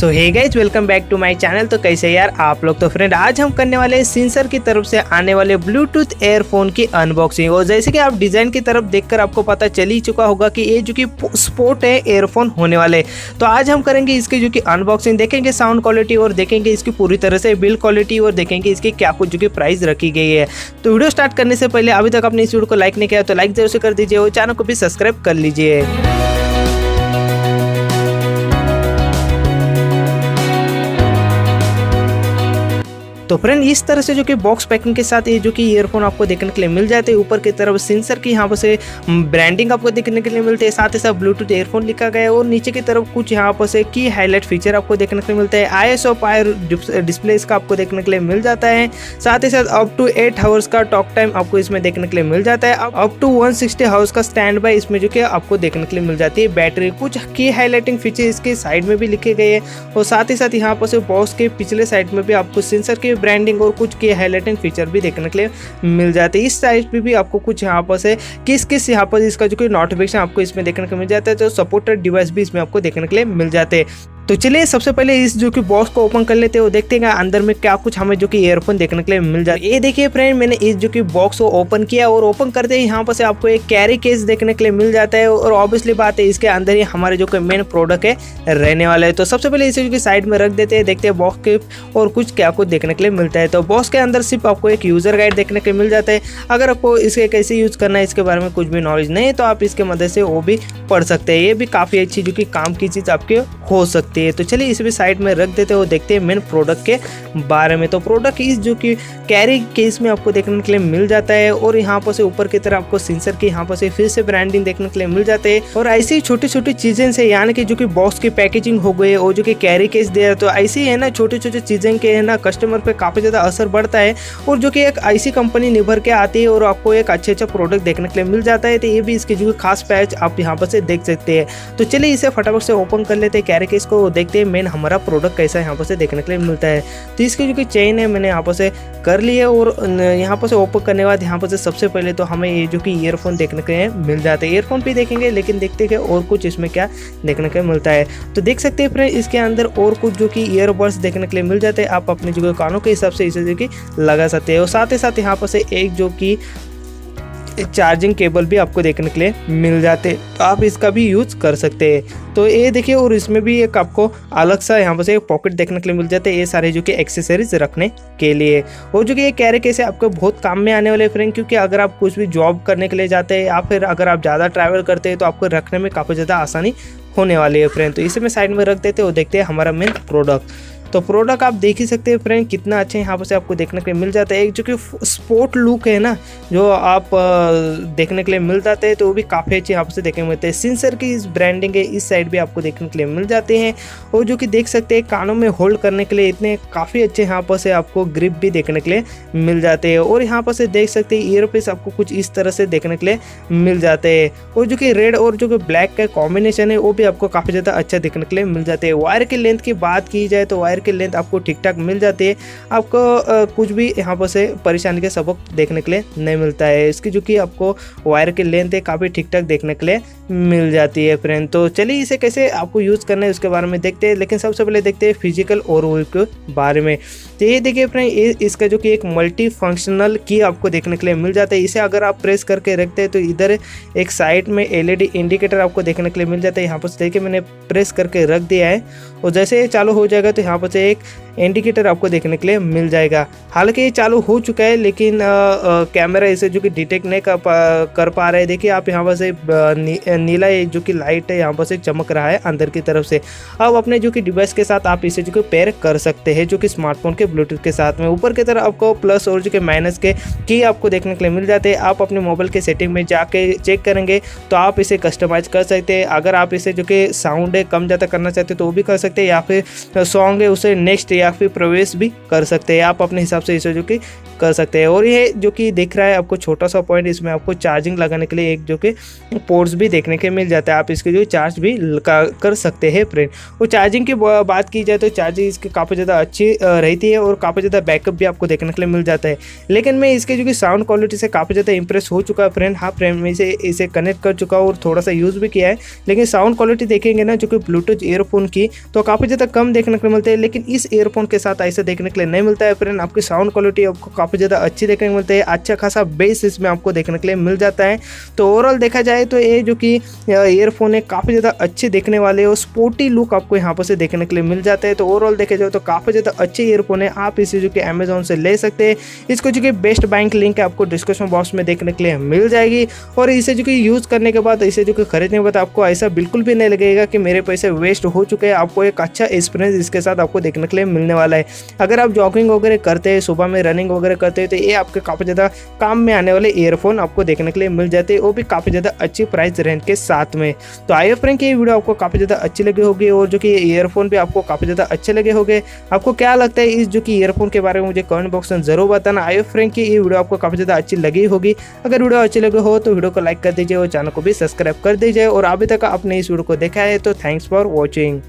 So hey guys, welcome back to my channel. तो कैसे यार आप लोग। तो फ्रेंड आज हम करने वाले हैं सेंसर की तरफ से आने वाले ब्लूटूथ एयरफोन की अनबॉक्सिंग। और जैसे कि आप डिजाइन की तरफ देखकर आपको पता चल ही चुका होगा कि ये जो कि स्पोर्ट है एयरफोन होने वाले। तो आज हम करेंगे इसकी जो कि अनबॉक्सिंग, देखेंगे साउंड क्वालिटी और देखेंगे इसकी पूरी तरह से बिल्ड क्वालिटी और देखेंगे इसकी क्या कुछ जो कि प्राइस रखी गई है। तो वीडियो स्टार्ट करने से पहले अभी तक आपने इस वीडियो को लाइक नहीं किया तो लाइक जरूर से कर दीजिए और चैनल को भी सब्सक्राइब कर लीजिए। तो फ्रेंड इस तरह से जो कि बॉक्स पैकिंग के साथ ये जो कि ईयरफोन आपको देखने के लिए मिल जाते हैं। ऊपर की तरफ सेंसर की यहाँ पर से ब्रांडिंग आपको देखने के लिए मिलते हैं, साथ ही साथ ब्लूटूथ एयरफोन लिखा गया है। और नीचे की तरफ कुछ यहाँ पर से की हाईलाइट फीचर आपको देखने के लिए मिलता है। ISO पावर डिस्प्ले इसका आपको देखने के लिए मिल जाता है। साथ ही साथ अप टू 8 आवर्स का टॉक टाइम आपको इसमें देखने के लिए मिल जाता है। अप टू 160 आवर्स का स्टैंड बाय इसमें जो कि आपको देखने के लिए मिल जाती है। बैटरी कुछ की हाईलाइटिंग फीचर इसके साइड में भी लिखे गए हैं। और साथ ही साथ यहाँ पर से बॉक्स के पिछले साइड में भी आपको सेंसर के ब्रांडिंग और कुछ के हाईलाइटिंग फीचर भी देखने के लिए मिल जाते हैं। इस साइड पे भी आपको कुछ यहाँ पर से किस यहाँ पर इसका जो कि नोटिफिकेशन आपको इसमें देखने को मिल जाता है। तो सपोर्टेड डिवाइस भी इसमें आपको देखने के लिए मिल जाते हैं। तो चलिए सबसे पहले इस जो कि बॉक्स को ओपन कर लेते हैं और देखते हैं अंदर में क्या कुछ हमें जो कि ईयरफोन देखने के लिए मिल जाए। ये देखिए फ्रेंड, मैंने इस जो कि बॉक्स को ओपन किया और ओपन करते ही यहाँ पर से आपको एक कैरी केस देखने के लिए मिल जाता है। और ऑब्वियसली बात है इसके अंदर ही हमारे जो कि मेन प्रोडक्ट है रहने वाला है। तो सबसे पहले इसे जो कि साइड में रख देते हैं, देखते हैं बॉक्स के और कुछ क्या कुछ देखने के लिए मिलता है। तो बॉक्स के अंदर सिर्फ आपको एक यूजर गाइड देखने के लिए मिल जाता है। अगर आपको इसके कैसे यूज करना है इसके बारे में कुछ भी नॉलेज नहीं है तो आप इसके मदद से वो भी पढ़ सकते हैं। ये भी काफी अच्छी जो कि काम की चीज आपके हो सकती है। तो चलिए इसे भी साइड में रख देते हैं और देखते हैं मेन प्रोडक्ट के बारे में। तो प्रोडक्ट इस जो कि कैरी केस में आपको देखने के लिए मिल जाता है। और यहाँ पर से ऊपर की तरफ आपको सेंसर की यहाँ पर से फिर से ब्रांडिंग देखने के लिए मिल जाते हैं। और ऐसी छोटी छोटी चीजें से यानी कि जो कि बॉक्स की पैकेजिंग हो गई और जो कि कैरी केस दिया है, तो ऐसी है ना छोटी छोटी चीजें के है ना कस्टमर पे काफी ज्यादा असर बढ़ता है। और जो कि एक ऐसी कंपनी निभर के आती है और आपको एक अच्छा प्रोडक्ट देखने के लिए मिल जाता है। तो ये भी इसकी जो खास पैच आप यहाँ पर से देख सकते हैं। तो चलिए इसे फटाफट से ओपन कर लेते हैं कैरी केस को, देखते हैं मेन हमारा प्रोडक्ट कैसा यहाँ पर से देखने के लिए मिलता है। तो इसकी जो कि चेन है मैंने यहाँ पर से कर ली है। और यहाँ पर से ओपन करने के बाद यहाँ पर से सबसे पहले तो हमें ये जो कि ईयरफोन देखने के लिए मिल जाते हैं। ईयरफोन भी देखेंगे लेकिन देखते हैं और कुछ इसमें क्या देखने के मिलता है। तो देख सकते हैं फ्रेंड इसके अंदर और कुछ जो कि ईयरबड्स देखने के लिए मिल जाते हैं। आप अपने जो कानों के हिसाब से इसे जो कि लगा सकते हैं। और साथ ही साथ यहाँ पर से एक जो कि चार्जिंग केबल भी आपको देखने के लिए मिल जाते हैं, तो आप इसका भी यूज कर सकते हैं। तो ये देखिए, और इसमें भी एक आपको अलग सा यहाँ पर से एक पॉकेट देखने के लिए मिल जाते हैं, ये सारे जो कि एक्सेसरीज रखने के लिए। और जो कि ये कैरी केस है आपको बहुत काम में आने वाले फ्रेंड, क्योंकि अगर आप कुछ भी जॉब करने के लिए जाते हैं या फिर अगर आप ज़्यादा ट्रैवल करते हैं तो आपको रखने में काफ़ी ज़्यादा आसानी होने वाली है फ्रेंड। तो इसे मैं साइड में रख देते हैं और देखते हैं हमारा मेन प्रोडक्ट। तो प्रोडक्ट आप देख ही सकते हैं फ्रेंड कितना अच्छा यहाँ पर से आपको देखने के लिए मिल जाता है। एक जो कि स्पोर्ट लुक है ना जो आप देखने के लिए मिल जाते हैं, तो वो भी काफ़ी अच्छे यहाँ पर से देखने को मिलते हैं। सेंसर की इस ब्रांडिंग है इस साइड भी आपको देखने के लिए मिल जाते हैं। और जो कि देख सकते हैं कानों में होल्ड करने के लिए इतने काफ़ी अच्छे यहाँ पर से आपको ग्रिप भी देखने के लिए मिल जाते हैं। और यहाँ पर से देख सकते हैं ईयरपीस आपको कुछ इस तरह से देखने के लिए मिल जाते हैं। और जो कि रेड और जो कि ब्लैक का कॉम्बिनेशन है वो भी आपको काफ़ी ज़्यादा अच्छा देखने के लिए मिल जाते हैं। वायर की लेंथ की बात की जाए तो वायर की लेंथ आपको ठीक ठाक मिल जाती है। आपको कुछ भी यहाँ पर से परेशानी के सबक देखने के लिए नहीं मिलता है। इसकी जो कि आपको वायर की लेंथ है काफ़ी ठीक ठाक देखने के लिए मिल जाती है फ्रेंड। तो चलिए इसे कैसे आपको यूज़ करना है उसके बारे में देखते हैं, लेकिन सबसे पहले देखते हैं फिजिकल ओवरव्यू के बारे में। तो ये देखिए फ्रेंड इसका जो कि एक मल्टी फंक्शनल की आपको देखने के लिए मिल जाता है। इसे अगर आप प्रेस करके रखते हैं तो इधर एक साइड में LED इंडिकेटर आपको देखने के लिए मिल जाता है। यहाँ पर से देखिए मैंने प्रेस करके रख दिया है और जैसे ये चालू हो जाएगा तो यहाँ पर से एक इंडिकेटर आपको देखने के लिए मिल जाएगा। हालांकि ये चालू हो चुका है लेकिन कैमरा इसे जो कि डिटेक्ट नहीं कर पा रहा है। देखिए आप यहाँ पर से नीला जो कि लाइट है यहाँ पर से चमक रहा है अंदर की तरफ से। अब अपने जो कि डिवाइस के साथ आप इसे जो कि पेयर कर सकते हैं जो कि स्मार्टफोन के ब्लूटूथ के साथ में। ऊपर की तरफ आपको प्लस और जो कि माइनस के की आपको देखने के लिए मिल जाते हैं। आप अपने मोबाइल के सेटिंग में जाके चेक करेंगे तो आप इसे कस्टमाइज कर सकते हैं। अगर आप इसे जो कि साउंड है कम ज़्यादा करना चाहते हैं तो वो भी कर सकते हैं, या फिर सॉन्ग है उसे नेक्स्ट या फिर प्रवेश भी कर सकते हैं, आप अपने हिसाब से इसे जो कि कर सकते हैं। और ये जो कि दिख रहा है आपको छोटा सा पॉइंट, इसमें आपको चार्जिंग लगाने के लिए एक जो कि पोर्ट्स भी देखने के मिल जाता है, आप इसके जो चार्ज भी कर सकते हैं फ्रेंड। और चार्जिंग की बात की जाए तो चार्जिंग इसकी काफ़ी ज़्यादा अच्छी रहती है और काफ़ी ज़्यादा बैकअप भी आपको देखने के लिए मिल जाता है। लेकिन मैं इसके जो कि साउंड क्वालिटी से काफ़ी ज़्यादा इंप्रेस हो चुका है फ्रेंड। हाँ फ्रेंड, मैं इसे कनेक्ट कर चुका हूँ और थोड़ा सा यूज़ भी किया है, लेकिन साउंड क्वालिटी देखेंगे ना जो कि ब्लूटूथ ईयरफोन की तो काफ़ी ज़्यादा कम देखने को मिलते हैं। लेकिन इस ईयरफोन के साथ ऐसा देखने के लिए नहीं मिलता है फ्रेंड, आपकी साउंड क्वालिटी आपको काफ़ी ज़्यादा अच्छी देखने को मिलती है, अच्छा खासा बेस इसमें आपको देखने के लिए मिल जाता है। तो ओवरऑल देखा जाए तो ये जो कि ईयरफोन है काफ़ी ज़्यादा अच्छे देखने वाले और स्पोर्टी लुक आपको यहाँ पर से देखने के लिए मिल जाता है। तो ओवरऑल देखा जाए तो काफ़ी ज़्यादा अच्छे ईयरफोन है, आप इसे जो कि अमेजोन से ले सकते हैं। इसको जो कि बेस्ट बाइंग लिंक है आपको डिस्क्रिप्शन बॉक्स में देखने के लिए मिल जाएगी। और इसे जो कि यूज़ करने के बाद, इसे जो कि खरीदने के बाद आपको ऐसा बिल्कुल भी नहीं लगेगा कि मेरे पैसे वेस्ट हो चुके हैं, आपको एक अच्छा एक्सपीरियंस इसके साथ आपको देखने के लिए मिलने वाला है। अगर आप जॉगिंग वगैरह करते हैं, सुबह में रनिंग वगैरह करते हैं, तो ये आपके काफ़ी ज़्यादा काम में आने वाले ईयरफोन आपको देखने के लिए मिल जाते हैं, वो भी काफ़ी ज़्यादा अच्छी प्राइस रेंज के साथ में। तो आई फ्रेंड की ये वीडियो आपको काफ़ी ज़्यादा अच्छी लगी होगी और जो कि ईयरफोन भी आपको काफ़ी ज़्यादा अच्छे लगे होंगे। आपको क्या लगता है इस जो कि ईयरफोन के बारे में मुझे कमेंट बॉक्स में जरूर बताना। आई फ्रेंड की ये वीडियो आपको काफ़ी ज़्यादा अच्छी लगी होगी। अगर वीडियो अच्छी लगी हो तो वीडियो को लाइक कर दीजिए और चैनल को भी सब्सक्राइब कर दीजिए। और अभी तक आपने इस वीडियो को देखा है तो थैंक्स फॉर वॉचिंग।